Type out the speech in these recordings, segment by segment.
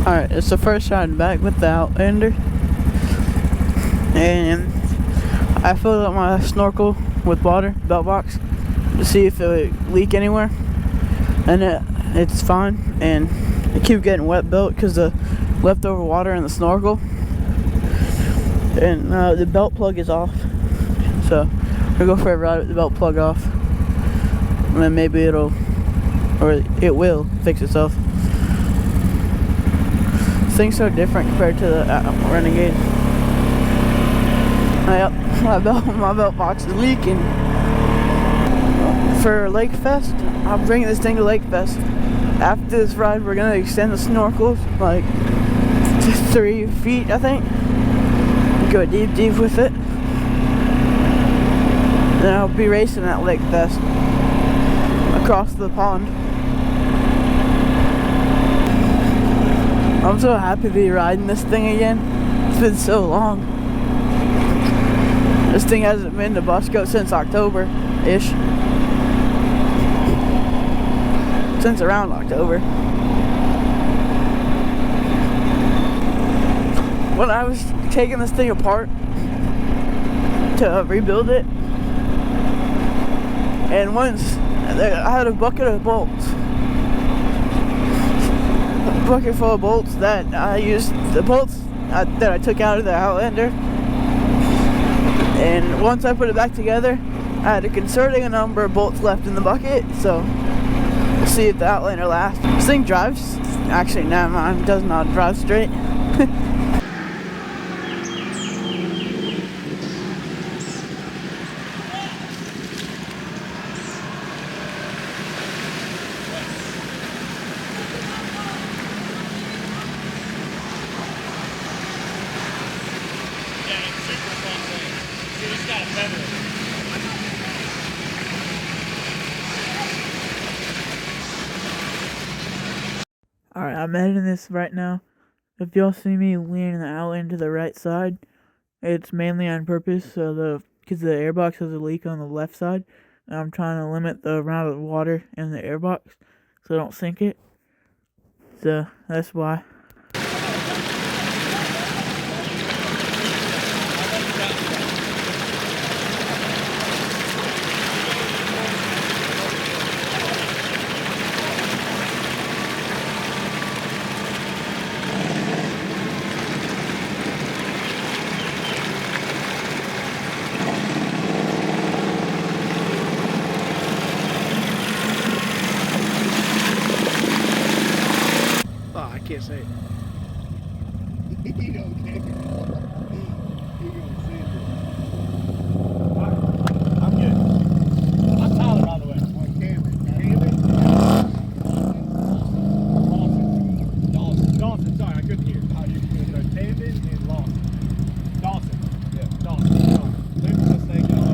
Alright, it's the first ride back with the Outlander, and I filled up my snorkel with water, belt box, to see if it would leak anywhere, and it's fine, and I keep getting wet belt because the leftover water in the snorkel, and the belt plug is off, so we'll go for a ride with the belt plug off, and then maybe it will fix itself. Things so different compared to the Renegade. Yep, my belt box is leaking. For Lake Fest, I'm bringing this thing to Lake Fest. After this ride, we're gonna extend the snorkels like to 3 feet, I think. Go deep with it. Then I'll be racing at Lake Fest across the pond. I'm so happy to be riding this thing again. It's been so long. This thing hasn't been to BUSCO since October-ish. Since around October. When I was taking this thing apart to rebuild it, and once I had a bucket of bolts. Bucket full of bolts that I used, the bolts that I took out of the Outlander, and once I put it back together, I had a concerning number of bolts left in the bucket, so we'll see if the Outlander lasts. This thing drives, actually never mind, does not drive straight. Alright, I'm editing this right now. If y'all see me leaning the Outlander to the right side, it's mainly on purpose, so because the airbox has a leak on the left side, and I'm trying to limit the amount of water in the airbox so I don't sink it. So that's why. I can't say it. You don't care. You gonna see it. I'm good. I'm Tyler, by the way. Dawson. Sorry, I couldn't hear. How you so Camden and Lawson. Dawson. Yeah, Dawson. Lift this thing on.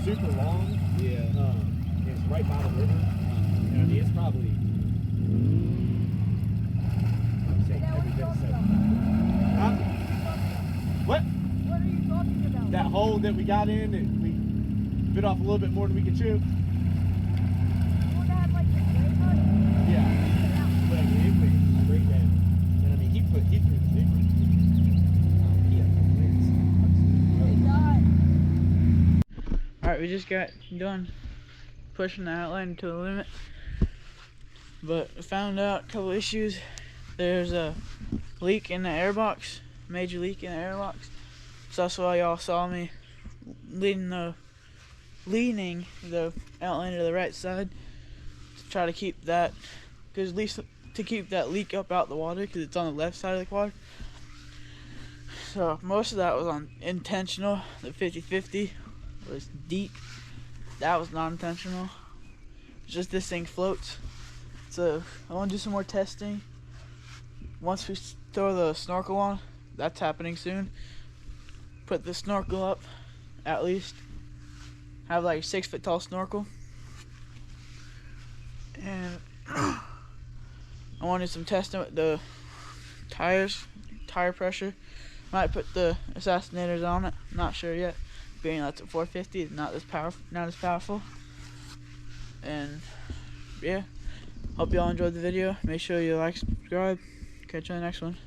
super long. Yeah. It's right by the river. And I mean, it's probably, I'm saying every bit of safe. Huh? What? What are you talking about? That hole that we got in, that we bit off a little bit more than we could chew. The one that had like the gray mud? Yeah. But I mean, it went straight down. And I mean, he threw the big one. He had no wings. They died. Alright, we just got done pushing the Outlander to the limit, but we found out a couple issues. There's a leak in the airbox, major leak in the airbox. So that's why y'all saw me leaning the Outlander to the right side to try to keep that, because at least to keep that leak up out the water, because it's on the left side of the quad. So most of that was intentional. The 50-50 was deep. That was non-intentional. It's just this thing floats. So I want to do some more testing. Once we throw the snorkel on, that's happening soon. Put the snorkel up, at least. Have like a 6 foot tall snorkel. And I want to do some testing with the tires, tire pressure. Might put the assassinators on it. Not sure yet. Being that's at 450, it's not as powerful. And yeah, hope y'all enjoyed the video. Make sure you like, subscribe. Catch you on the next one.